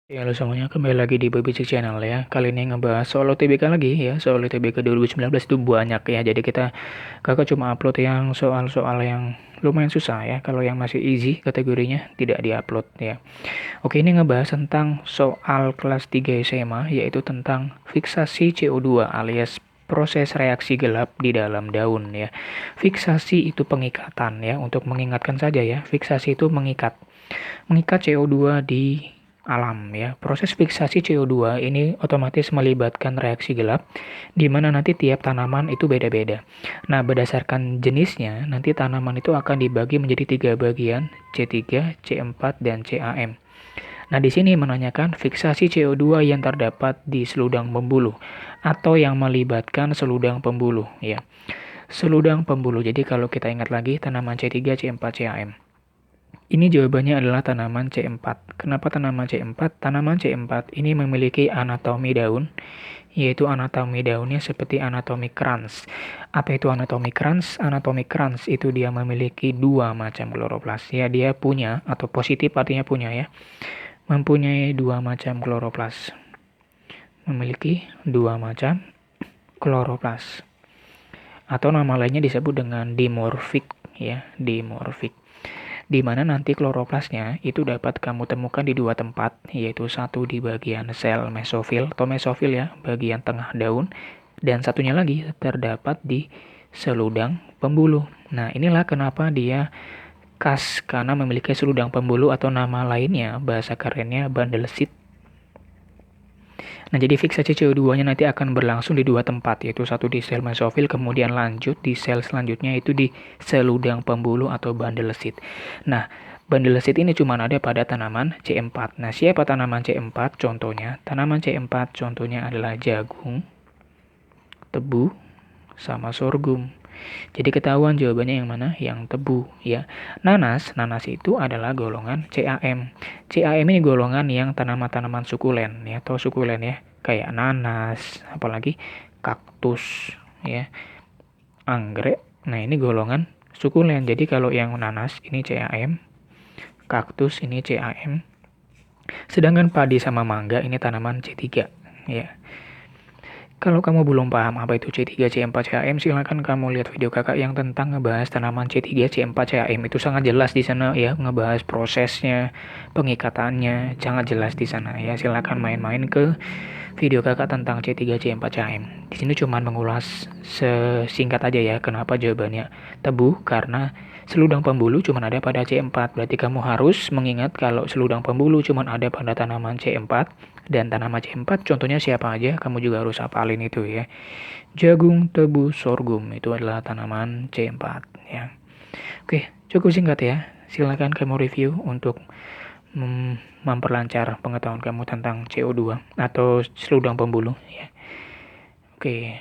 Ya, halo semuanya, kembali lagi di Babysik Channel ya. Kali ini ngebahas soal UTBK lagi ya. Soal UTBK 2019 itu banyak ya. Jadi kakak cuma upload yang soal-soal yang lumayan susah ya. Kalau yang masih easy kategorinya tidak diupload ya. Oke, ini ngebahas tentang soal kelas 3 SMA, yaitu tentang fiksasi CO2 alias proses reaksi gelap di dalam daun ya. Fiksasi itu pengikatan ya. Untuk mengingatkan saja ya, fiksasi itu mengikat CO2 di alam ya. Proses fiksasi CO2 ini otomatis melibatkan reaksi gelap di mana nanti tiap tanaman itu beda-beda. Nah, berdasarkan jenisnya, nanti tanaman itu akan dibagi menjadi 3 bagian, C3, C4, dan CAM. Nah, di sini menanyakan fiksasi CO2 yang terdapat di seludang pembuluh atau yang melibatkan seludang pembuluh ya. Seludang pembuluh. Jadi kalau kita ingat lagi tanaman C3, C4, CAM. Ini jawabannya adalah tanaman C4. Kenapa tanaman C4? Tanaman C4 ini memiliki anatomi daun, yaitu anatomi daunnya seperti anatomi krans. Apa itu anatomi krans? Anatomi krans itu dia memiliki 2 macam kloroplas. Ya, dia punya, atau positif artinya punya ya, mempunyai 2 macam kloroplas. Memiliki 2 macam kloroplas. Atau nama lainnya disebut dengan dimorfik ya, dimorfik. Di mana nanti kloroplasnya itu dapat kamu temukan di 2 tempat, yaitu satu di bagian sel mesofil atau mesofil ya, bagian tengah daun, dan satunya lagi terdapat di seludang pembuluh. Nah, inilah kenapa dia khas karena memiliki seludang pembuluh atau nama lainnya bahasa kerennya bundle seed. Nah, jadi fiksasi CO2-nya nanti akan berlangsung di 2 tempat, yaitu satu di sel mesofil, kemudian lanjut di sel selanjutnya itu di seludang pembuluh atau bundle seed. Nah, bundle seed ini cuma ada pada tanaman C4. Nah, siapa tanaman C4? Contohnya, tanaman C4 contohnya adalah jagung, tebu, sama sorghum. Jadi ketahuan jawabannya yang mana? Yang tebu ya. Nanas itu adalah golongan CAM. CAM ini golongan yang tanaman-tanaman sukulen ya, atau sukulen ya, kayak nanas, apalagi kaktus ya, anggrek. Nah, ini golongan sukulen. Jadi kalau yang nanas ini CAM, kaktus ini CAM. Sedangkan padi sama mangga ini tanaman C3 ya. Kalau kamu belum paham apa itu C3, C4, CAM, silahkan kamu lihat video kakak yang tentang ngebahas tanaman C3, C4, CAM. Itu sangat jelas di sana ya, ngebahas prosesnya, pengikatannya, sangat jelas di sana ya. Silahkan main-main ke video kakak tentang C3, C4, CAM. Di sini cuma mengulas sesingkat aja ya, kenapa jawabannya tebu, karena seludang pembuluh cuma ada pada C4. Berarti kamu harus mengingat kalau seludang pembuluh cuma ada pada tanaman C4. Dan tanaman C4 contohnya siapa aja, kamu juga harus hafalin itu ya. Jagung, tebu, sorghum itu adalah tanaman C4 ya. Oke, cukup singkat ya. Silakan kamu review untuk memperlancar pengetahuan kamu tentang CO2 atau seludang pembuluh ya. Oke.